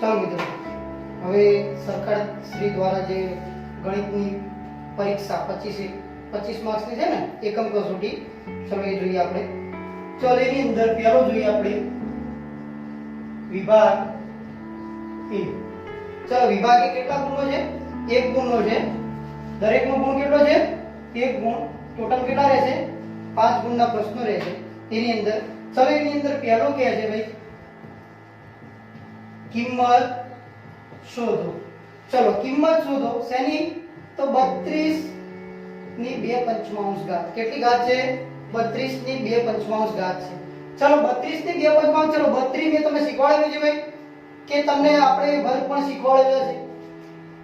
ચાલો મિત્રો, હવે સરકાર શ્રી દ્વારા જે ગણિતની પરીક્ષા 25 માર્ક્સની છે ને, એકમ કસોટી, ચલો એ જોઈએ આપણે. ચલો એની અંદર પહેલો જોઈએ આપણે વિભાગ એ. ચલો વિભાગ એ કેટલા ગુણનો છે? 1 ગુણનો છે. દરેકનો ગુણ કેટલો છે? 1 ગુણ. ટોટલ કેટલા રહેશે? 5 ગુણના પ્રશ્નો રહેશે એની અંદર. ચલો એની અંદર પહેલો કહે છે ભાઈ કિંમત શોધો. ચલો કિંમત શોધો શેની? તો 32 ની 2/5 ઘાત. કેટલી ઘાત છે? 32 ની 2/5 ઘાત છે. ચલો 32 ની 2/5. ચલો 32 મેં તમને શીખવાડેલું છે ભાઈ કે તમને આપણે વર્ગ પણ શીખવાડેલો છે,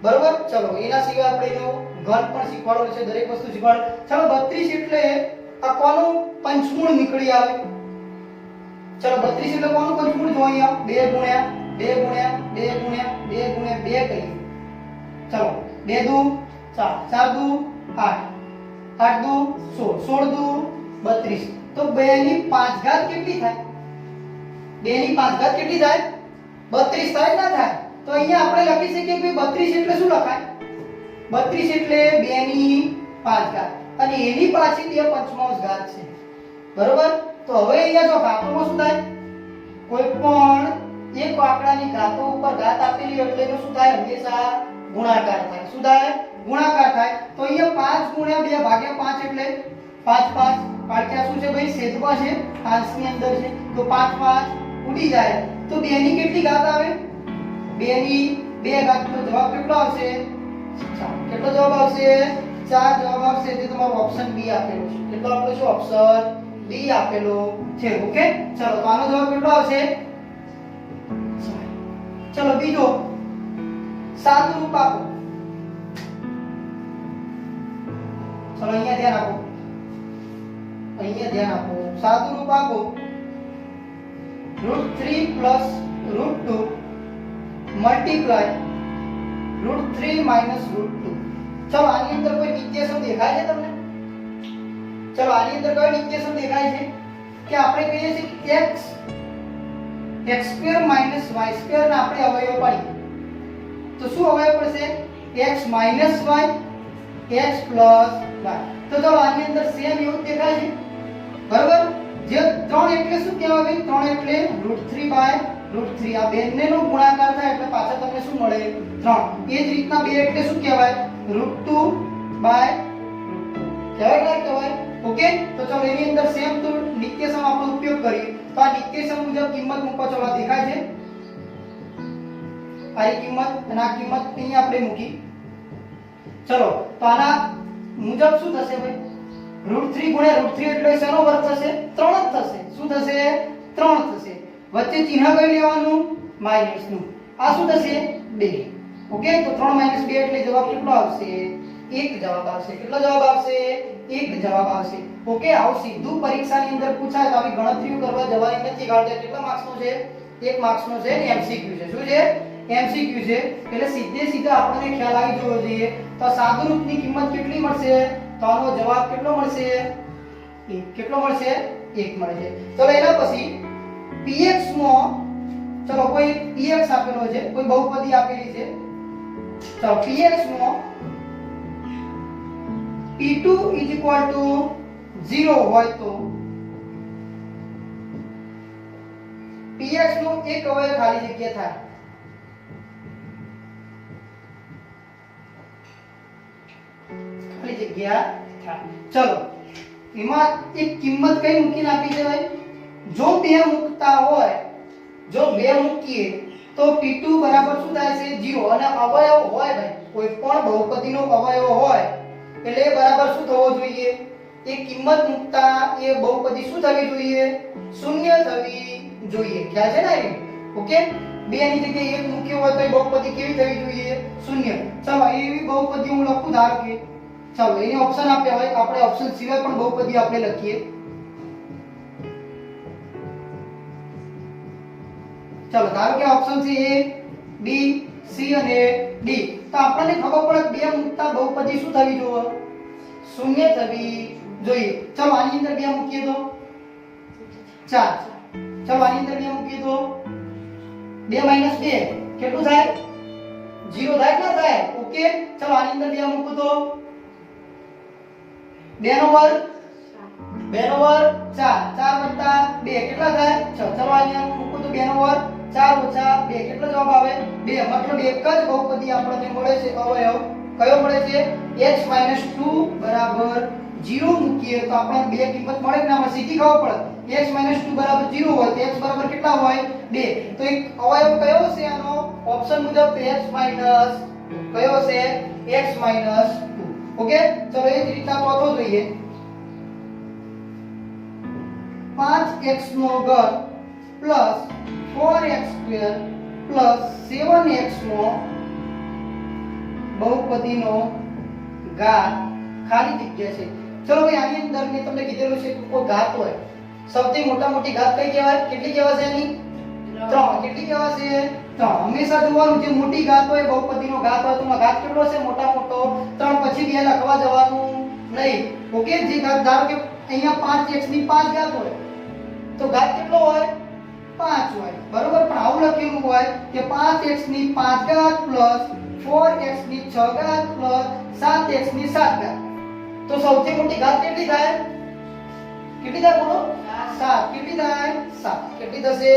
બરોબર? ચલો એના સિવાય આપણે એનો ઘન પણ શીખવાડેલો છે, દરેક વસ્તુ શીખવાડે. ચલો 32 એટલે આ કોનું પંચમૂળ નીકળી આવે? ચલો 32 એટલે કોનું પંચમૂળ? જો અહીંયા 2 ગુણ્યા 2 ગુણ્યા 2 ગુણ્યા 2 ગુણ્યા 2 કરીએ. ચલો 2 દુ 4, 4 દુ 8, 8 દુ 16, 16 દુ 32. તો 2 ની 5 ઘાત કેટલી થાય? 2 ની 5 ઘાત કેટલી થાય? 32 થાય ના થાય? તો અહીંયા આપણે લખી શકીએ કે 32 એટલે શું લખાય? 32 એટલે 2 ની 5 ઘાત અને એની પાછી 2/5 ઘાત છે, બરોબર? તો હવે અહીંયા જો ઘાતોમાં શું થાય? કોઈ પણ એક આંકડાની ઘાતો ઉપર ઘાત આપેલી એટલે એનો શું થાય? હંમેશા ગુણાકાર થાય. શું થાય? ગુણાકાર થાય. તો અહીંયા 5 ગુણ્યા 2 ભાગ્યા 5 એટલે 5 5. કારણ કે આ શું છે ભાઈ? છેદમાં છે, અંશની અંદર છે. તો 5 5 ઉડી જાય. તો 2 ની કેટલી ઘાત આવે? 2 ની 2 ઘાત. તો જવાબ કેટલો આવશે? 4. કેટલો જવાબ આવશે? 4 જવાબ આવશે. તે તમારો ઓપ્શન બી આપેલો છે. કેટલો આપેલો છે? ઓપ્શન બી આપેલો છે. ઓકે, ચલો તો આનો જવાબ કેટલો આવશે? 4. ચલો બીજો સાદું રૂપ આપો. ચલો અહીંયા ધ્યાન આપો, અહીંયા ધ્યાન આપો. સાદું રૂપ આપો. √3 + √2 મલ્ટીપ્લાય √3 - √2. ચલો આની અંદર કોઈ નિત્યસમ દેખાય છે તમને? ચલો આની અંદર કયો નિત્યસમ દેખાય છે? કે આપણે કહીએ છીએ કે x² - y² ના આપણે અવયવ પાડીએ તો શું અવયવ પડશે? x - y, x + y. તો ચલો આની અંદર સેમ એવું જ દેખાય છે, બરાબર? જે 3 એટલે શું કહેવાય? 3 એટલે √3/√3. આ બંનેનો ગુણાકાર થાય એટલે પાછળ તમને શું મળે? 3. એ જ રીતના 2 એટલે શું કહેવાય? √2/√2. કહેવાય કે કહેવાય? ઓકે, તો ચલો એની અંદર સેમ તો નિત્યસમ આપણો ઉપયોગ કરીએ. તો આ નિત્યસમ મુજબ કિંમત મૂકો. ચલો દેખાય છે આ કિંમત અને આ કિંમત અહીં આપણે મૂકી. ચલો તો આના મુજબ શું થશે ભાઈ? √3 × √3 એટલે શેનો વર્ગ થશે? 3 જ થશે. શું થશે? 3 થશે. વચ્ચે ચિહ્ન કઈ લેવાનું? માઈનસનું. આ શું થશે? 2. ઓકે, તો 3 - 2 એટલે જવાબ કેટલો આવશે? 1 જવાબ આવશે. કેટલો જવાબ આવશે? 1 જવાબ આવશે. ઓકે, આવું સીધું પરીક્ષાની અંદર પૂછાય તો આવી ગણતરીઓ કરવા જવાની નથી. કારણ કે કેટલા માર્ક્સનો છે? 1 માર્ક્સનો છે ને એમસીક્યુ છે. શું છે? એમસીક્યુ છે. એટલે સીધે આપણને ખ્યાલ આવી જવો જોઈએ. તો સાદું રૂપની કિંમત કેટલી મળશે? તો આનો જવાબ કેટલો મળશે? 1. કેટલો મળશે? 1 મળશે. ચલો એના પછી px માં ચલો કોઈ px આપેલો છે, કોઈ બહુપદી આપેલી છે. ચલો px માં p2 = 0 હોય તો px નો એક અવયવ ખાલી જગ્યા થાય. ખાલી જગ્યા થાય. ચલો એમાં એક કિંમત કઈ મૂકીને આપી છે ભાઈ? જો 2 મૂકતા હોય, જો 2 મૂકીએ તો p2 બરાબર શું થાય છે? 0. અને અવયવ હોય ભાઈ, કોઈ પણ બહુપદીનો અવયવ હોય એટલે બરાબર શું થવો જોઈએ? એ કિંમત મૂકતા એ બહુપદી શું થવી જોઈએ? 0 થવી જોઈએ. ખ્યાલ છે ને? ઓકે, 2 ની જગ્યાએ 1 મૂક્યો હોય તો એ બહુપદી કેવી થવી જોઈએ? 0. ચલો એવી બહુપદી હું લખું. ધારો કે ચલો એની ઓપ્શન આપ્યા હોય, આપણે ઓપ્શન સિવાય પણ બહુપદી આપણે લખીએ. ચલો ધારો કે ઓપ્શન છે A, B, C અને D. તો આપણને ખબર પડે 2 મૂકતા બહુપદી શું થવી જોઈએ? 0 થવી જોઈએ. ચલો આની અંદર 2 મૂકીએ તો 4. ચલો આની અંદર 2 મૂકીએ તો 2 - 2 કેટલું થાય 0 થાય કે ના થાય ઓકે ચલો આની અંદર 2 મૂકો તો 2 નો વર્ગ 2 નો વર્ગ 4 4 + 2 કેટલા થાય 6 ચલો અહીંયા મૂકો તો 2 નો વર્ગ 4 - 2 કેટલો જવાબ આવે 2 મતલબ એક જ બહુપદી આપણને મળે છે અવયવ કયો મળે છે x - 2 બરાબર 0 મૂકીએ તો આપણને બે કિંમત મળે કે ના સીધી ખબર પડે x - 2 બરાબર 0 હોય તો x બરાબર કેટલા હોય 2 તો એક અવયવ કયો છે આનો ઓપ્શન મુજબ તો x માઈનસ કયો છે x માઈનસ 2 ઓકે ચલો એ જ રીતના ચોથો જોઈએ 5x નો ઘન પ્લસ 4x² પ્લસ 7x નો બહુપદીનો ઘાત ખાલી જગ્યા છે ચલો ભાઈ આની અંદર મેં તમને કીધેલું છે કે કોઈ ઘાત હોય સૌથી મોટી ઘાત કઈ કહેવાય કેટલી કહેવાશે એની 3 કેટલી કહેવાશે 3 હંમેશા જોવાનું જે મોટી ઘાત હોય બહુપદીનો ઘાત હોય તો એનો ઘાત કેટલો છે મોટો 3 પછી બે લખવા જવાનું નહીં ઓકે જે ઘાત ધારો કે અહીંયા 5x ની 5 ઘાત હોય તો ઘાત કેટલો હોય 5 હોય બરોબર પણ આવું લખેલું હોય કે 5x ની 5 ઘાત પ્લસ 4x ની 6 ઘાત પ્લસ 7x ની 7 ઘાત તો સૌથી મોટી ઘાત કેટલી થાય બોલો 7 કેટલી થાય 7 કેટલી થશે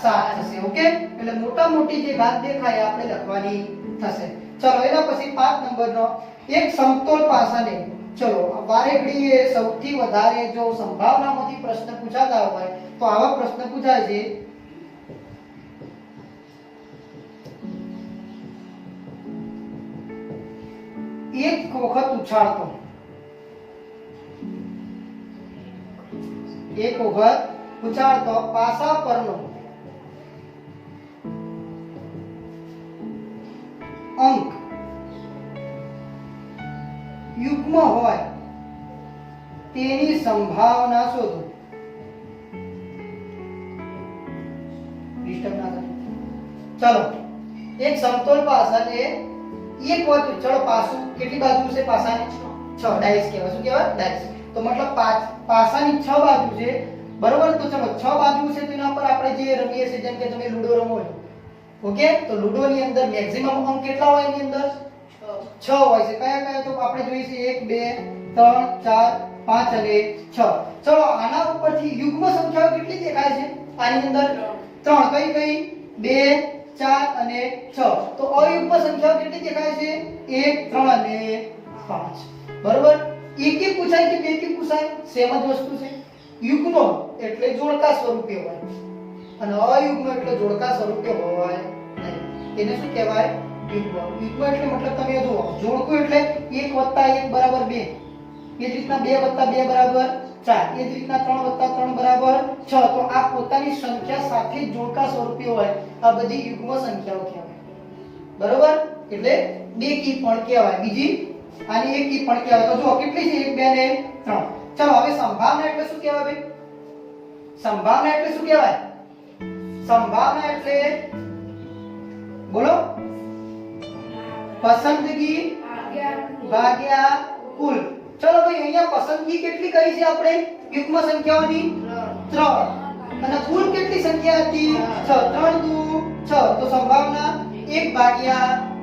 7 થશે ઓકે એટલે મોટી જે ઘાત દેખાય આપણે લખવાની થશે ચલો એના પછી 5 નંબરનો એક સમતોલ પાસાને ચલો વારે ઘડીએ સૌથી વધારે જો સંભાવનામાંથી પ્રશ્ન પૂછાતા હોય તો આવા પ્રશ્ન પૂછાય છે એક વખત ઉછાળતો પાસા પરનો અંક યુગ્મ હોય તેની સંભાવના શોધો ડિસ્ટર્બ ના કરો ચલો એક સમતોલ પાસાને એક વખત ચલો પાસું કેટલી બાજુ છે પાસાની 6 ડાઇસ કહેવાય શું કહેવાય ડાઇસ તો મતલબ પાસાની 6 બાજુ છે બરોબર તો ચલો 6 બાજુ છે તો એના પર આપણે જે રમીએ છીએ જેમ કે તમે લૂડો રમો છો ઓકે તો લૂડો ની અંદર મેક્સિમમ અંક કેટલા હોય એની અંદર 6 હોય છે કયા તો આપણે જોઈએ છે 1 2 3 4 5 અને 6 ચલો આના ઉપરથી યુગ્મ સંખ્યાઓ કેટલી દેખાય છે આની અંદર 3 કઈ 2 4 અને 6 તો અયુગ્મ સંખ્યાઓ કેટલી દેખાય છે 1 3 અને 5 બરોબર એકી પૂછાય કે બેકી પૂછાય સેમ જ વસ્તુ છે યુગ્મ એટલે જોડકા સ્વરૂપે હોય અને અયુગ્મ એટલે જોડકા સ્વરૂપે હોય નહીં એને શું કહેવાય યુગ્મ એટલે મતલબ તમે જુઓ જોડકું એટલે 1 + 1 બરાબર 2 એ જ રીતના 2 + 2 બરાબર 4 એ જ રીતના 3 + 3 બરાબર 6 તો આ પોતાની સંખ્યા સાથે જોડકા સ્વરૂપે હોય આ બધી યુગ્મ સંખ્યાઓ કહેવાય બરોબર એટલે બેકી પણ કહેવાય બીજી આની એકી પણ કહેવાય તો જો કેટલી છે 1 2 ને 3 ચલો હવે સંભાવના એટલે શું કહેવાય ભાઈ સંભાવના એટલે શું કહેવાય સંભાવના એટલે બોલો પસંદગી ભાગ્યા કુલ ચલો ભાઈ અહીંયા પસંદગી કેટલી કરી છે આપણે યુગ્મ સંખ્યાઓની 3 અને કુલ કેટલી સંખ્યા હતી 6 3 2 6 તો સંભાવના 1/2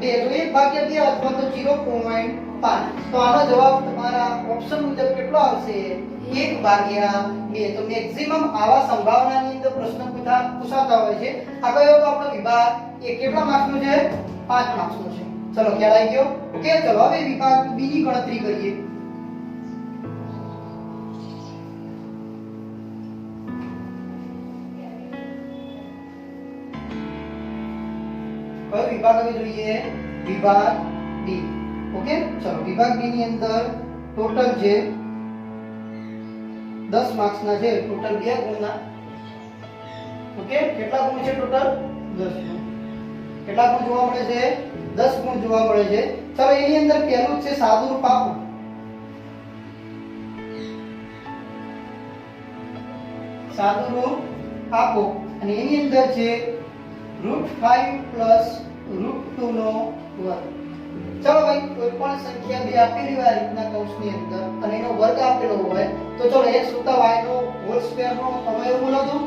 તો 1/2 અથવા તો 0.5 તો આનો જવાબ તમારા ઓપ્શન મુજબ કેટલો આવશે 1/2 તો મેક્સિમમ આવા સંભાવનાની અંદર પ્રશ્ન પૂછાતા હોય છે આ કયો તો આપણો વિભાગ એ કેટલા માર્ક્સનો છે 5 માર્ક્સનો છે ચલો ખ્યાલ આવી ગયો ઓકે ચલો હવે વિભાગ બી ની ગણતરી કરીએ કયો વિભાગ હવે જોઈએ વિભાગ ડી ઓકે ચલો વિભાગ બી ની અંદર ટોટલ છે 10 માર્ક્સ ના છે ટોટલ 2 ગુણના ઓકે કેટલા ગુણ છે ટોટલ 10 ગુણ કેટલા ગુણ જોવા મળે છે 10 ગુણ જોવા મળે છે ચલો એની અંદર પહેલું છે સાદુરૂપ આપો સાદુરૂપ આપો અને એની અંદર છે √5 + √2 નો વર્ગ ચલો ભાઈ કોઈ પણ સંખ્યા બે આપેલી હોય આ રીતના કૌંસની અંદર અને એનો વર્ગ આપેલો હોય તો ચલો x + y નો હોલ સ્ક્વેર નો અવયવ બોલો તો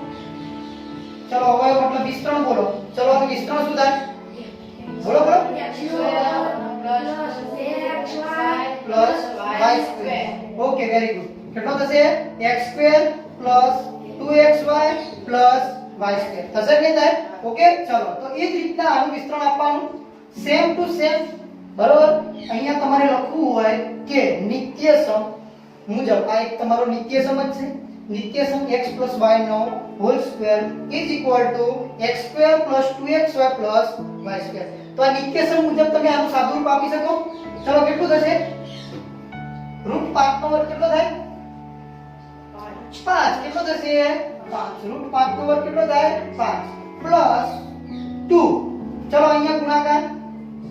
ચલો અવયવ મતલબ વિસ્તરણ બોલો ચલો હવે વિસ્તરણ શું થાય થશે x² + 2xy + y² થશે કે થાય? ઓકે ચલો તો એ જ રીતના આનું વિસ્તરણ આપવાનું સેમ ટુ સેમ બરોબર. અહીંયા તમારે લખવું હોય કે નિત્યસમ મુજબ આ એક તમારો નિત્યસમ જ છે. નિત્યસમ x + y નો whole square is equal to x² + 2xy + y². તો આ નિત્યસમ મુજબ તમે આનું સાદું રૂપ આપી શકો. ચલો કેટલું થશે? √5 નો વર્ગ કેટલો થાય? 5. કેટલો થશે? 5. √5 નો વર્ગ કેટલો થાય? 5 પ્લસ 2. ચલો અહીંયા ગુણાકાર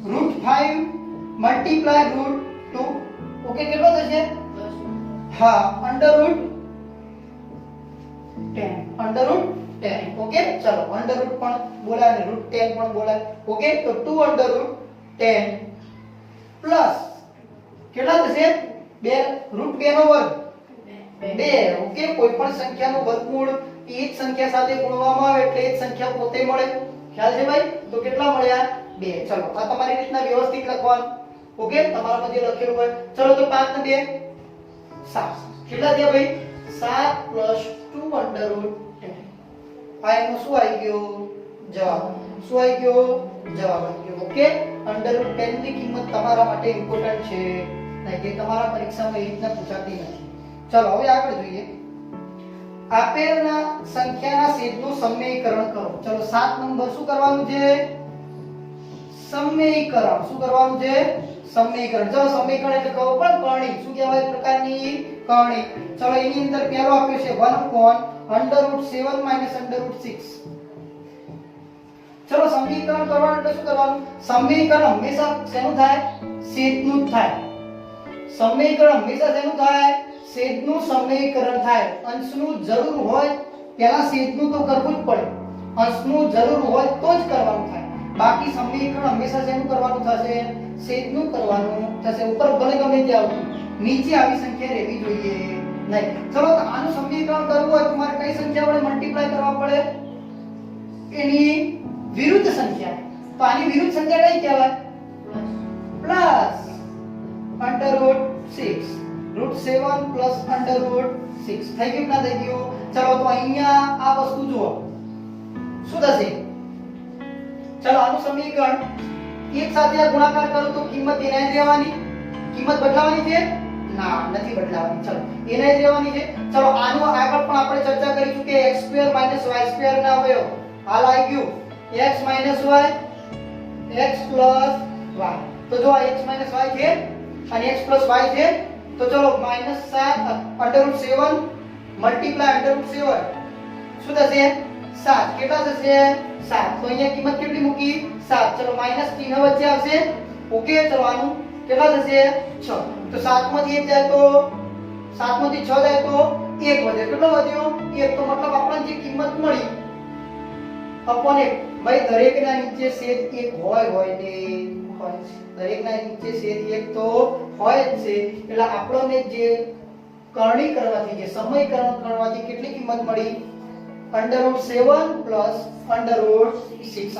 √5 મલ્ટીપ્લાય √2. ઓકે કેટલો થશે? હા √10. ઓકે ચલો √ પણ બોલાય અને √10 પણ બોલાય. ઓકે તો 2 √10 પ્લસ કેટલા થશે? 2 √2 નો વર્ગ 2. ઓકે કોઈ પણ સંખ્યાનું વર્ગમૂળ એ જ સંખ્યા સાથે ગુણવામાં આવે એટલે એ જ સંખ્યા પોતે મળે. ખ્યાલ છે ભાઈ? તો કેટલા મળ્યા? 2. ચલો આ તમારી રીતના વ્યવસ્થિત લખવાનું. ઓકે તમારા બધે લખેલું હોય. ચલો તો 5 ને 2 7. કેટલા થયા ભાઈ? 7 + 2 √10. આ એનો શું આવી ગયો? જવાબ. શું આવી ગયો? જવાબ આવી ગયો. ઓકે √10 ની કિંમત તમારા માટે ઇમ્પોર્ટન્ટ છે નહીં કે તમારા પરીક્ષામાં એ રીતના પૂછાતી નથી. ચલો હવે આગળ જોઈએ. આપેલના સંખ્યાના છેદનું સમયકરણ કરો. ચલો 7 નંબર શું કરવાનું છે? સમયકરણ. શું કરવાનું છે? સમયકરણ. ચલો સમયકરણ એટલે કહો પણ કરણી. શું કહેવાય? પ્રકારની કરણી. ચલો એની અંદર પહેલો આપ્યો છે 1/√7 - √6. ચલો સમીકરણ કરવાનું એટલે શું કરવાનું? સમીકરણ હંમેશા શેનું થાય? છેદનું જ થાય. સમીકરણ હંમેશા શેનું થાય? છેદનું સમીકરણ થાય. અંશનું જરૂર હોય પહેલા છેદનું તો કરવું જ પડે. અંશનું જરૂર હોય તો જ કરવાનું થાય. બાકી સમીકરણ હંમેશા શેનું કરવાનું થશે? છેદનું કરવાનું થશે. ઉપર ભલે ગમે તે આવતું નીચે આવી સંખ્યા રહેવી જોઈએ નહીં. ચલો તો આનું સમીકરણ કરવું હોય તો મારે કઈ સંખ્યા વડે મલ્ટીપ્લાય કરવા પડે? એની વિરુદ્ધ સંખ્યા. તો આની વિરુદ્ધ સંખ્યા કઈ કહેવાય? પ્લસ √6. √7 + √6 થઈ ગયું ના થઈ ગયું? ચલો તો અહીંયા આ વસ્તુ જુઓ શું થશે? ચલો આનું સમીકરણ એક સાથે આ ગુણાકાર કરો તો કિંમત એના જ રહેવાની. કિંમત બદલાવાની છે? ના નથી બદલાવાની. ચલો એના જ રહેવાની છે. ચલો આનું આગળ પણ આપણે ચર્ચા કરીશું કે x² - y² ના અવયવ હાલ આવી ગયું x - y x + y. તો જો આ x - y છે અને x + y છે તો ચલો -7 √7 મલ્ટીપ્લાય √7 શું થશે? 7. કેટલા થશે? 7. તો અહીંયા કિંમત કેટલી મૂકી? 7. ચલો માઈનસ ચિહ્ન વચ્ચે આવશે. ઓકે ચલો આનું કેટલા થશે? 6. તો 7 માંથી 1 જાય તો 7 માંથી 6 જાય તો 1 વધે. કેટલો વધ્યો? 1. તો મતલબ આપણને જે કિંમત મળી અપોન 1. ભાઈ દરેકના નીચે છેદ 1 હોય ને હોય છે. દરેકના નીચે છેદ 1 તો હોય જ છે. એટલે આપણને જે કરણી કરવાથી જે સમયકરણ કરવાથી કેટલી કિંમત મળી? √7 + √6.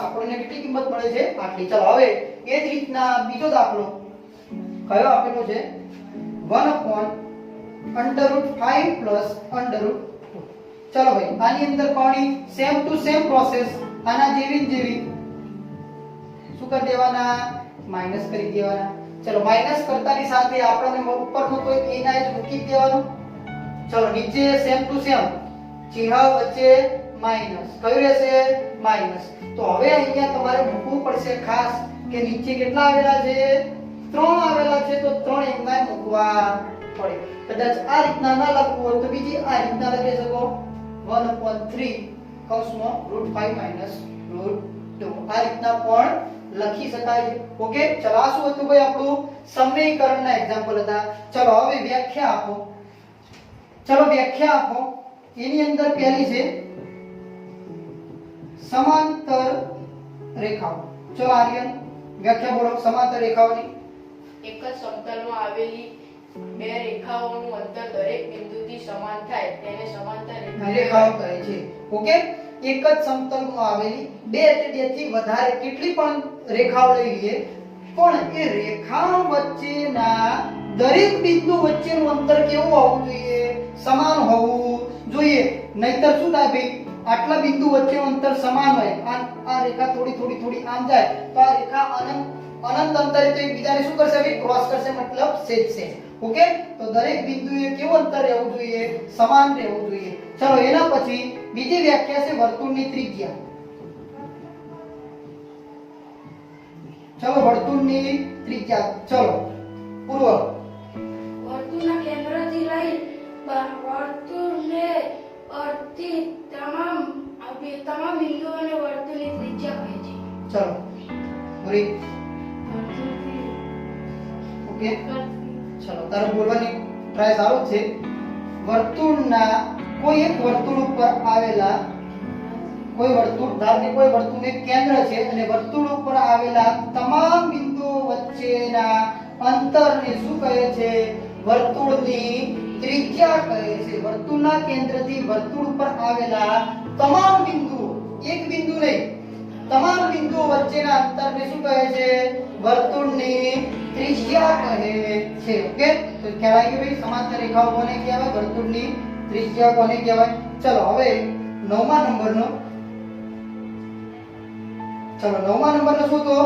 આપણને કેટલી કિંમત મળે છે? આટલી. ચલો હવે એ જ રીતના બીજો દાખલો કયો આપેલો છે? 1/√5 + √2. ચલો ભાઈ આની અંદર કરણી સેમ ટુ સેમ પ્રોસેસ. આના જેવી જેવી શું કરી દેવાના? માઈનસ કરી દેવાના. ચલો માઈનસ કરતાની સાથે આપણને ઉપરનો તો એના જ મૂકી દેવાનું. ચલો નીચે સેમ ટુ સેમ ચિહ્ન વચ્ચે માઈનસ. કયું રહેશે? માઈનસ. તો હવે અહીંયા તમારે મૂકવું પડશે ખાસ કે નીચે કેટલા આવેલા છે? 3 આવેલા છે તો 3 એમના મૂકવા પડે. કદાચ આ રીતના ના લખવું હોય તો બીજી આ રીતના લખી શકો 1/3 કૌંસમાં √5 - √2. આ રીતના પણ લખી શકાય છે. ઓકે ચલો આ શું હતું ભાઈ? આપણું સમીકરણના એક્ઝામ્પલ હતા. ચલો હવે વ્યાખ્યા આપો. ચલો વ્યાખ્યા આપો. એની અંદર પહેલી છે સમાંતર રેખાઓ. ચલો આર્યન વ્યાખ્યા બોલો સમાંતર રેખાઓની. એક જ સમતલમાં આવેલી બે રેખાઓનું અંતર દરેક બિંદુથી સમાન થાય તેને સમાંતર રેખાઓ કહે છે. ઓકે એક જ સમતલમાં આવેલી બે એટલે બેથી વધારે કેટલી પણ રેખાઓ લઈ લઈએ પણ એ રેખાઓ વચ્ચેના દરેક બિંદુ વચ્ચેનું અંતર કેવું હોવું જોઈએ? સમાન હોવું જોઈએ. નહીતર શું થાય ભાઈ? આટલા બિંદુ વચ્ચેનું અંતર સમાન હોય, આ રેખા થોડી થોડી થોડી આમ જાય તો આ રેખા અનંત અંતરે તો એકબીજાને શું કરશે ભાઈ? ક્રોસ કરશે, મતલબ છેદશે. ઓકે, તો દરેક બિંદુએ કેવું અંતર રહેવું જોઈએ? સમાન રહેવું જોઈએ. ચલો એના પછી બીજી વ્યાખ્યા છે વર્તુળની ત્રિજ્યા. ચલો વર્તુળની ત્રિજ્યા, ચલો પૂર્વ. વર્તુળના કેન્દ્રથી લઈ વર્તુળને અડતી તમામ બિંદુઓને વર્તુળની ત્રિજ્યા કહે છે. ચલો પૂરી. ઓકે, ચલો તારે બોલવાની ટ્રાય સારો છે. વર્તુળના કોઈ એક વર્તુળ ઉપર આવેલા કોઈ વર્તુળ ધારને કોઈ વર્તુળને કેન્દ્ર છે અને વર્તુળ ઉપર આવેલા તમામ બિંદુઓ વચ્ચેના અંતરને શું કહે છે? વર્તુળની ત્રિજ્યા કહે છે. વર્તુળના કેન્દ્રથી વર્તુળ ઉપર આવેલા તમામ બિંદુઓ, એક બિંદુ નહીં, તમામ બિંદુઓ વચ્ચેના અંતરને શું કહે છે? વર્તુળની ત્રિજ્યા કહે છે. ઓકે, તો ખ્યાલ આવી ગયો ભાઈ? સમાંતર રેખાઓ કોને કહેવાય? વર્તુળની ત્રિજ્યા કોને કહેવાય? ચલો હવે નવમા નંબરનો શોધો.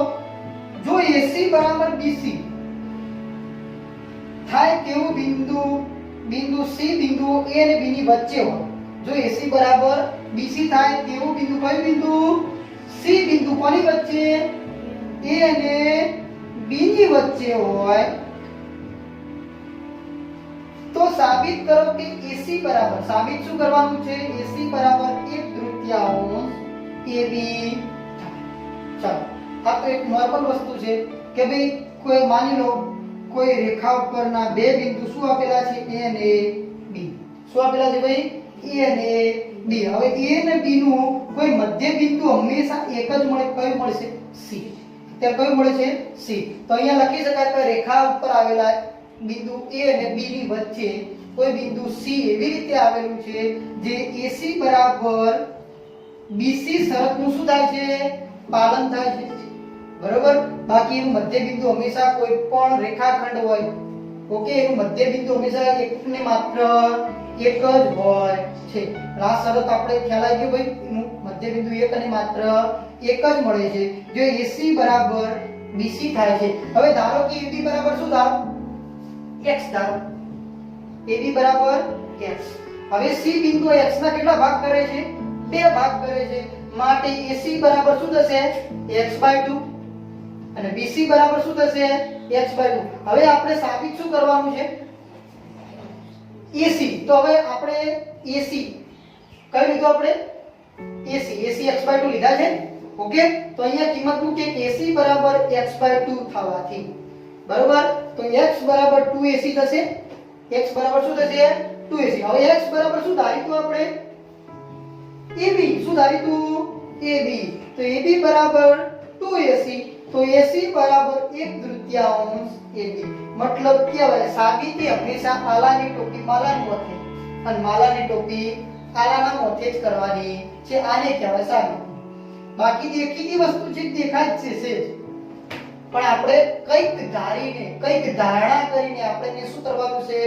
જો AC બરાબર BC થાય તેવું બિંદુ C બિંદુ A અને B ની વચ્ચે હોય. જો AC બરાબર BC થાય તેવું બિંદુ કયું બિંદુ? C બિંદુ કોની વચ્ચે? A અને B ની વચ્ચે હોય તો સાબિત કરો કે AC બરાબર, સાબિત શું કરવાનું છે? AC બરાબર 1/3 AB. ચાલો, આ તો એક નોર્મલ વસ્તુ છે કે ભાઈ કોઈ માની લો કોઈ રેખા ઉપરના બે બિંદુ શું આપેલા છે? A અને B. શું આપેલા છે ભાઈ? A અને B. હવે A અને B નું કોઈ મધ્ય બિંદુ હંમેશા એક જ મળે. કયું મળશે? C. ત્યાં કયું મળે છે? C. તો અહીંયા લખી શકાય કે રેખા ઉપર આવેલા બિંદુ A અને B ની વચ્ચે કોઈ બિંદુ C એવી રીતે આવેલું છે જે AC બરાબર BC શરતનું શું થાય છે? પાલન થાય છે. બરોબર? બાકી એનું મધ્ય બિંદુ હંમેશા કોઈ પણ રેખાખંડ હોય, ઓકે, એનું મધ્ય બિંદુ હંમેશા એક ને માત્ર એક જ હોય છે. આ શરત આપણે ખ્યાલ આવી ગયો ભાઈ? એનું મધ્ય બિંદુ એક અને માત્ર એક જ મળે છે. જો AC બરાબર BC થાય છે. હવે ધારો કે AB બરાબર શું ધારો? x ધારો. AB બરાબર x. હવે C બિંદુ x ના કેટલા ભાગ કરે છે? 2 ભાગ કરે છે. માટે AC બરાબર શું થશે? x/2 અને BC બરાબર શું થશે? x/2. હવે આપણે સાબિત શું કરવાનું છે? AC. તો હવે આપણે AC કઈ લીધું? આપણે AC x/2 લીધા છે. ઓકે, તો અહીંયા કિંમત મૂકે AC બરાબર x/2 થવાથી, બરોબર? તો x બરાબર 2AC થશે. x બરાબર શું થશે? 2AC. હવે x બરાબર શું ધારીતું આપણે? AB. શું ધારીતું? AB. તો AB બરાબર 2AC. તો AC બરાબર 1/3 AB. મતલબ કહેવાય સાબિતી હંમેશા આલાની ટોપી માલાની મોથે અને માલાની ટોપી આલાના મોથે જ કરવાની છે. આને કહેવાય સાબિતી. બાકી દેખીતી વસ્તુ છે દેખાય જ છે, પણ આપણે કંઈક ધારીને, કંઈક ધારણા કરીને આપણે શું કરવાનું છે?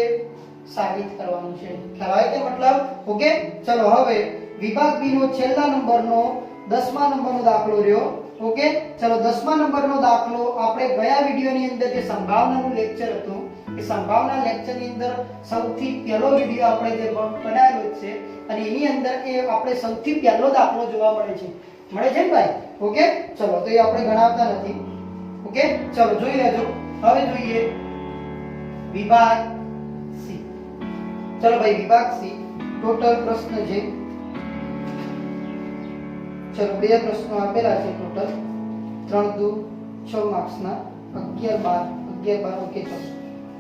સાબિત કરવાનું છે. ખ્યાલ આવે કે મતલબ? ઓકે, ચલો હવે વિભાગ B નો છેલ્લા નંબરનો 10મા નંબરનો દાખલો રહ્યો. ઓકે, ચલો 10મા નંબરનો દાખલો આપણે ગયા વિડિયોની અંદર જે સંભાવનાનું લેક્ચર હતું એ સંભાવના લેક્ચરની અંદર સૌથી પહેલો વિડિયો આપણે જે બનાવેલો છે અને એની અંદર એ આપણે સૌથી પહેલો દાખલો જોવા મળે છે ને ભાઈ? ઓકે, ચલો તો એ આપણે ગણાવતા નથી. ઓકે, ચલો જોઈ લેજો. હવે જોઈએ વિભાગ C. ચલો ભાઈ વિભાગ C ટોટલ પ્રશ્ન છે. ચલો 2 પ્રશ્નો આપેલા છે ટોટલ. 3 દુ 6 માર્ક્સના 11 12 ઓકે, ચલો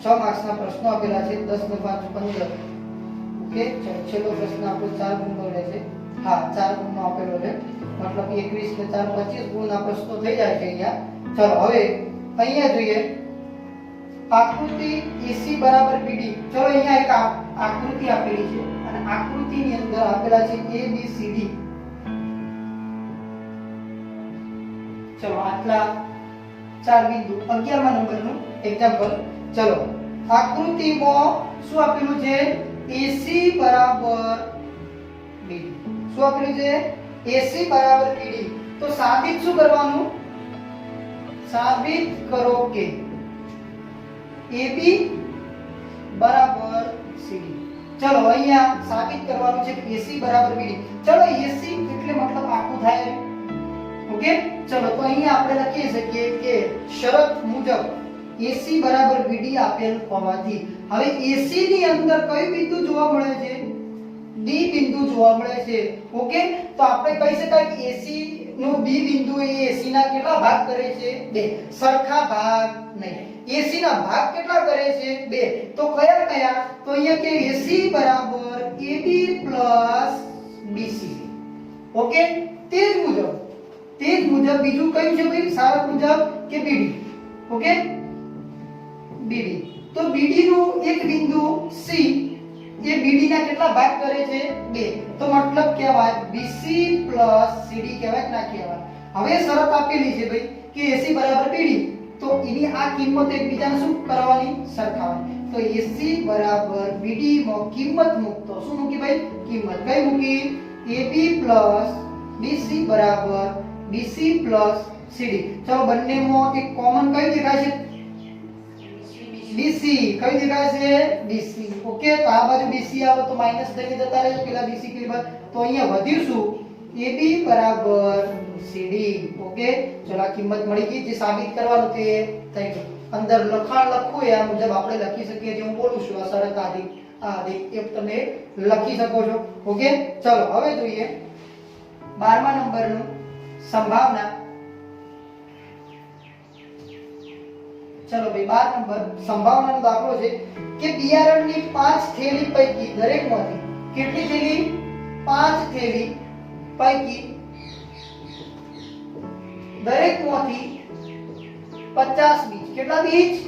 6 માર્ક્સના પ્રશ્નો આપેલા છે. 10 ને 5 15. ઓકે, ચલો છેલ્લો પ્રશ્ન આપણો 4 ગુણનો રહેશે. હા, 4 ગુણનો આપેલો છે. મતલબ 21 ને 4 25 ગુણના પ્રશ્નો થઈ જાય છે અહીંયા. ચલો હવે અહીંયા જોઈએ આકૃતિ AC બરાબર BD. ચલો અહીંયા એક આકૃતિ આપેલી છે અને આકૃતિની અંદર આપેલા છે ABCD. ચલો આટલા 4 બિંદુ. 11મા નંબરનું એક્ઝામ્પલ. ચલો આકૃતિમાં શું આપેલું છે AC બરાબર BD શું આપેલું છે AC બરાબર BD તો સાબિત શું કરવાનું સાબિત કરો કે AB બરાબર CD ચલો અહીંયા સાબિત કરવાનું છે કે AC બરાબર BD ચલો AC એટલે મતલબ આખું થાય ઓકે ચલો તો અહીંયા આપણે લખી શકીએ કે શરત મુજબ AC બરાબર BD આપેલ હોવાથી હવે AC ની અંદર કયું બિંદુ જોવા મળે છે D બિંદુ જોવા મળે છે ઓકે તો આપણે કહી શકાય કે AC નો D બિંદુ એ AC ના કેટલા ભાગ કરે છે બે સરખા ભાગ નહીં AC ના ભાગ કેટલા કરે છે બે તો કયા કયા તો અહીંયા કે AC બરાબર AB BC ઓકે તે જ મુજબ બીજું કયું છે ભાઈ શરત મુજબ કે BD ઓકે BD તો BD નું એક બિંદુ C એ BD ના કેટલા ભાગ કરે છે બે તો મતલબ કહેવાય BC CD કહેવાય કે ના કહેવાય હવે શરત આપેલી છે ભાઈ કે AC બરાબર BD તો એની આ કિંમત એકબીજાને શું કરવાની સરખાવવાની તો AC બરાબર BD માં કિંમત મૂકતો શું મૂકી ભાઈ કિંમત કઈ મૂકી AB BC બરાબર BC CD ચલો બંનેમાં એક કોમન કઈ દેખાય છે BC કઈ દેખાય છે BC ઓકે તો આ બાજુ BC આવે તો માઈનસ થઈને જતા રહેજો પેલા BC કે બાદ તો અહીંયા વધ્યું શું AB બરાબર CD ઓકે ચલો આ કિંમત મળી ગઈ જે સાબિત કરવાનું તે થઈ ગયું અંદર લખાણ લખવું એ આ મુજબ આપણે લખી શકીએ જે હું બોલું છું આ શરત આદિ એ તમે લખી શકો છો ઓકે ચલો હવે જોઈએ 12મા નંબરનું સંભાવના ચલો ભાઈ 12 નંબર સંભાવનાનો દાખલો છે કે બિયારણની 5 થેલી પૈકી દરેકમાંથી કેટલી થેલી 5 થેલી પૈકી દરેકમાંથી 50 બીજ કેટલા બીજ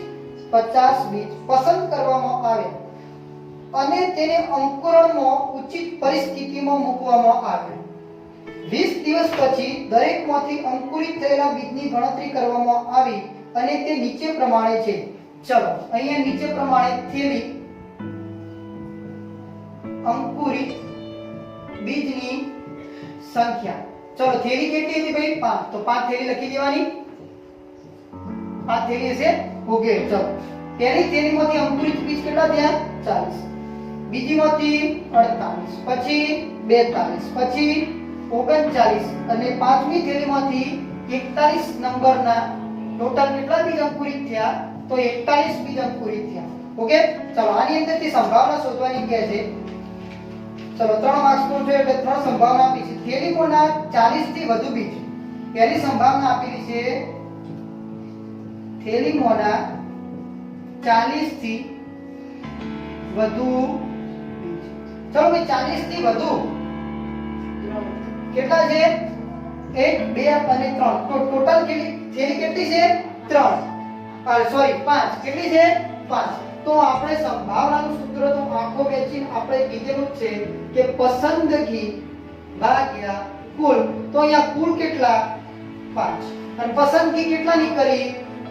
50 બીજ પસંદ કરવામાં આવે અને તેને અંકુરણમાં ઉચિત પરિસ્થિતિમાં મૂકવામાં આવે 20 દિવસ પછી દરેકમાંથી અંકુરિત થયેલા બીજની ગણતરી કરવામાં આવી અને તે નીચે પ્રમાણે છે ચલો અહીંયા નીચે પ્રમાણે થેલી અંકુરિત બીજની સંખ્યા ચલો થેલી કેટલી હતી ભાઈ 5 તો 5 થેલી લખી દેવાની 5 થેલી હશે ઓકે ચલો પહેલી થેલીમાંથી અંકુરિત બીજ કેટલા થયા 40 બીજીમાંથી 48 પછી 42 પછી 39 અને પાંચમી થેલીમાંથી 41 નંબરના ટોટલ કેટલા બીજ અંકુરિત થયા તો 41 બીજ અંકુરિત થયા ઓકે ચલો આની અંદરથી સંભાવના શોધવાની કહે છે ચલો 3 માર્ક્સ નું છે એટલે 3 સંભાવના આપી છે થેલીમાંના 40 થી વધુ બીજ પહેલી સંભાવના આપેલી છે થેલીમાંના 40 થી વધુ બીજ ચલો ભાઈ 40 થી વધુ કેટલા છે 1 2 અને 3 તો ટોટલ થેલી કેટલી છે 3 સોરી 5 કેટલી છે 5 તો આપણે સંભાવનાનું સૂત્ર તો આખો વેચીને આપણે કીધેલું જ છે કે પસંદગી ભાગ્યા કુલ તો અહીંયા કુલ કેટલા 5 અને પસંદગી કેટલાની કરી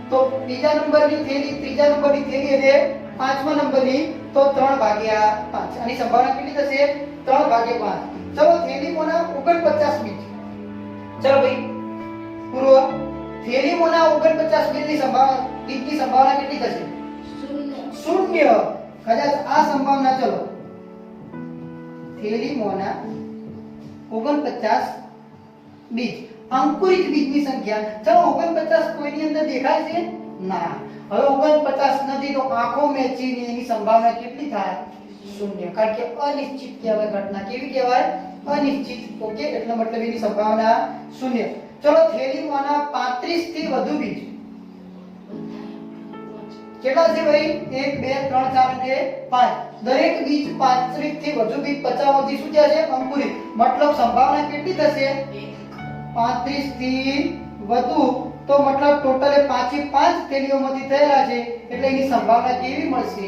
તો બીજા નંબરની થેલી ત્રીજા નંબરની થેલી એટલે પાંચમા નંબરની તો 3 ભાગ્યા 5 આની સંભાવના કેટલી થશે 3 ભાગ્યા 5 ચલો થેલીમાંના 49 બીજ ચલો ભાઈ પૂરો થેલીમાંના 49 બીજની સંભાવના કેટલી થશે શૂન્ય કદાચ આ સંભાવના ચલો થેલીમાંના 49 બીજ અંકુરિત બીજની સંખ્યા ચલો 49 કોઈની અંદર દેખાય છે ના હવે 49 નથી તો આંખો મેચીને એની સંભાવના કેટલી થાય શૂન્ય કારણ કે અનિશ્ચિત કહેવાય ઘટના કેવી કહેવાય અનિશ્ચિત ઓકે એટલે મતલબ એની સંભાવના શૂન્ય ચલો થેલીમાંના 35 થી વધુ બીજ કેટલા છે ભાઈ 1 2 3 4 અને 5 દરેક બીજ 35 થી વધુ બીજ 50 માંથી શું થયા છે અંકુરિત મતલબ સંભાવના કેટલી થશે 35 થી વધુ તો મતલબ ટોટલ 5 થેલીઓમાંથી થયેલા છે એટલે એની સંભાવના કેવી મળશે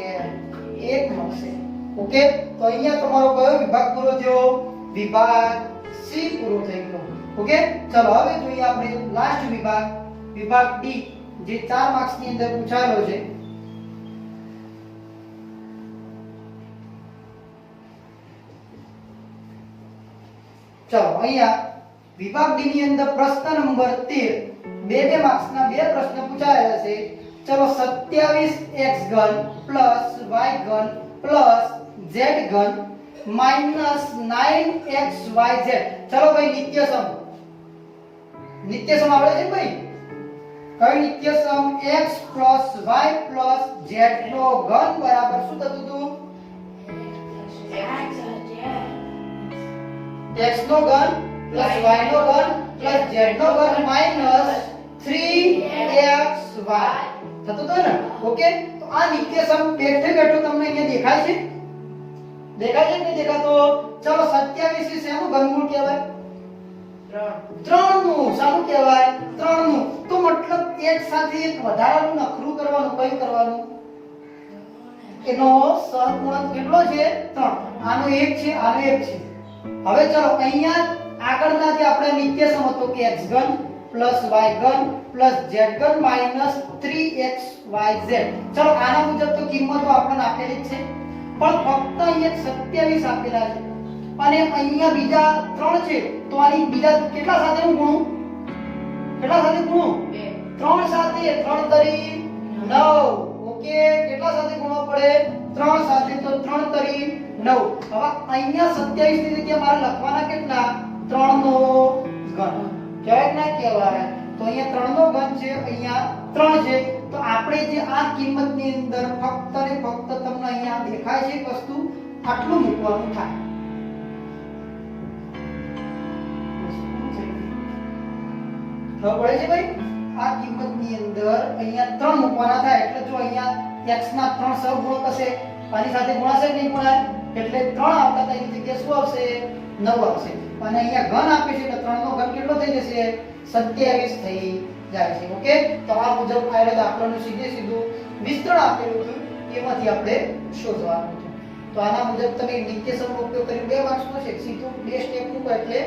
1 મળશે ઓકે તો અહીંયા તમારો કયો વિભાગ પૂરો થયો વિભાગ સી પૂરો થઈ ગયો ઓકે ચલો હવે જોઈએ આપણે લાસ્ટ વિભાગ ડી જે 4 માર્ક્સ ની અંદર પૂછાયેલો છે ચલો અહીંયા વિભાગ ડી ની અંદર પ્રશ્ન નંબર 13 બે માર્ક્સના બે પ્રશ્ન પૂછાયેલા છે. ચલો 27x ઘન y ઘન z ઘન -9xyz. ચલો ભાઈ નિત્યસમ આવડે છે ભાઈ? કઈ નિત્યસમ x y z નો ઘન બરાબર શું થતું હતું? x નો ઘન y નો ઘન z નો ઘન -3xy થતું હતું ને? ઓકે, તો આ નિત્યસમ બેઠે બેઠો તમને અહીંયા દેખાય છે? દેખાય છે કે નહીં દેખાતો? ચલો 27 છે શેનું ઘનમૂળ કહેવાય? 3 નું. શાનું કહેવાય? 3 નું. તો મતલબ એક સાથે એક વધારાનું નખરું કરવાનું. કયું કરવાનું? એનો સહગુણક કેટલો છે? 3. આનો 1 છે, આનો 1 છે. હવે ચલો અહીંયા આગળના જે આપણે નિત્યસમ હતો કે x ઘન y ઘન z ઘન -3xyz. ચલો આના મુજબ તો કિંમતો આપણને આપેલી જ છે, પણ ફક્ત અહીંયા 27 આપેલા છે અને અહીંયા બીજા 3 છે. તો આની બીજા કેટલા સાથે હું ગુણું? કેટલા સાથે ગુણું? 3 સાથે. 3 તરી 9. ઓકે, કેટલા સાથે ગુણવા પડે? 3 સાથે. તો 3 તરી 9. હવે અહીંયા 27 ની જગ્યાએ મારે લખવાના કેટલા? 3 નો ઘન. કહેવાય કે ના કહેવાય? તો અહીંયા 3 નો ઘન છે, અહીંયા 3 છે. તો આપણે જે આ કિંમતની અંદર ફક્ત ને ફક્ત તમને અહીંયા દેખાય છે વસ્તુ આટલું મૂકવાનું થાય. ખબર પડે છે ભાઈ? આ કિંમતની અંદર અહીંયા 3 મૂકવાના થાય. એટલે જો અહીંયા x ના 3 સહગુણક હશે, આની સાથે ગુણાશે કે નહીં ગુણાય? એટલે 3 આવતા હતા એની જગ્યાએ શું આવશે? 9 આવશે. અને અહીંયા ઘન આપે છે એટલે 3 નો ઘન કેટલો થઈ જશે? 27 થઈ જાય છે. ઓકે, તો આ મુજબ આયેલો દાખલાનું સીધું વિસ્તરણ આપેલું હતું, એમાંથી આપણે શોધવાનું હતું. તો આના મુજબ તમે નિત્યસમનો ઉપયોગ કરી 2 માર્ક્સનો છે, સીધું 2 સ્ટેપ મૂકો એટલે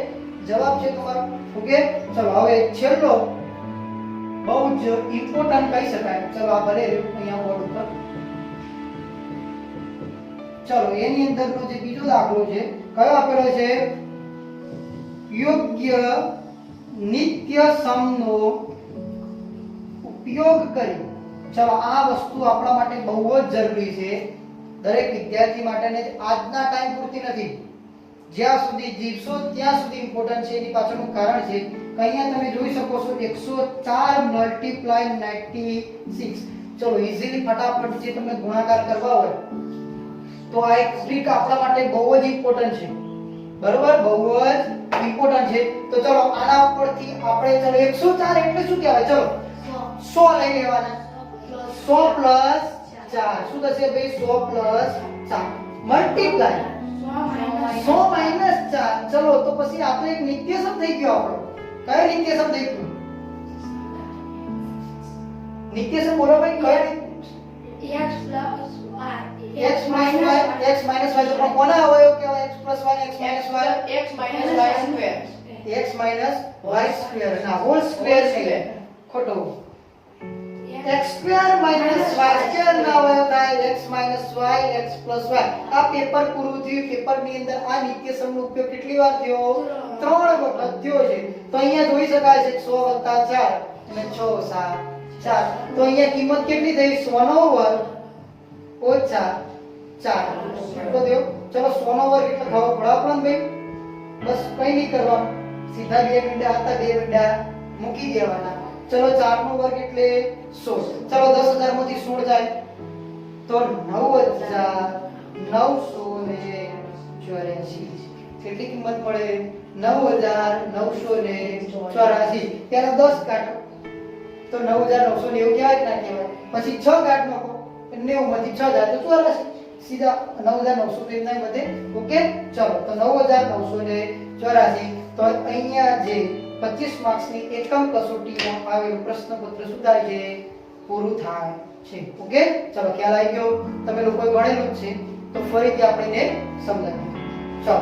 જવાબ છે તમારો. ઓકે, ચલો હવે છેલ્લો બહુ જ ઇમ્પોર્ટન્ટ કહી શકાય. ચલો આ ભલે અહીંયા બોર્ડ ઉપર. ચલો એની અંદરનો જે બીજો દાખલો છે કયો આપેલો છે? યોગ્ય નિત્યસમનો ઉપયોગ કરી. ચલો આ વસ્તુ આપણા માટે બહુ જ જરૂરી છે, દરેક વિદ્યાર્થી માટે. ને આજના ટાઈમ પૂરતી નથી, જ્યાં સુધી જીવશો ત્યાં સુધી ઇમ્પોર્ટન્ટ છે. એની પાછળનું કારણ છે કે અહીંયા તમે જોઈ શકો છો 104 × 96. ચલો ઈઝીલી ફટાફટ જે તમને ગુણાકાર કરવા હોય તો આ એક ટ્રીક આપણા માટે બહુ જ ઇમ્પોર્ટન્ટ છે. બરોબર, બહુ જ ઇમ્પોર્ટન્ટ છે. તો ચલો આના ઉપરથી આપણે ચલો 104 એટલે શું કહેવાય? ચલો 100 લઈ લેવાના. 100 પ્લસ 4 શું થશે ભાઈ? 100 પ્લસ 4 મલ્ટીપ્લાય 100 માઈનસ 4. ચલો તો પછી આ તો એક નિત્યસમ થઈ ગયો આપણો. કયો નિત્યસમ થઈ ગયો? નિત્યસમ બોલો ભાઈ, કયો? x minus y તો પણ કોના અવયવ કહેવાય? x plus y x minus y x minus y square. x minus y square ના હોલ સ્ક્વેર છે. ખોટો. x square minus y square ના અવયવ થાય x minus y x plus y. આ પેપર પૂરું થયું. પેપરની અંદર આ નિત્યસમનો ઉપયોગ કેટલી વાર થયો? 3 વખત થયો છે. તો અહીંયા જોઈ શકાય છે 100 + 4 અને 6 + 4. તો અહીંયા કિંમત કેટલી થઈ? 100 નો વર્ગ ઓછા 4. કેટલો થયો? ચલો 100 નો વર્ગ એટલે ખબર પડે આપણને ભાઈ? બસ કઈ નહીં કરવાનું, સીધા બે મીંડા હતા, બે મીંડા મૂકી દેવાના. ચલો 4 નો વર્ગ એટલે 16. ચલો 10000 માંથી 16 જાય તો 9984. કેટલી કિંમત મળે? 9984. ત્યારે 10 કાઢો તો 9990 કહેવાય કે ના કહેવાય? પછી 6 કાઢ નાખો, 90 માંથી 6 જાય તો 84. સીધા 9900 એમના વધે. ઓકે, ચલો તો 9984. તો અહીંયા જે 25 માર્ક્સની એકમ કસોટીમાં આવેલું પ્રશ્નપત્ર શું થાય છે? પૂરું થાય છે. ઓકે, ચલો ખ્યાલ આવી ગયો? તમે લોકોએ ગણેલું જ છે તો ફરીથી આપણે એને સમજાવીએ. ચલો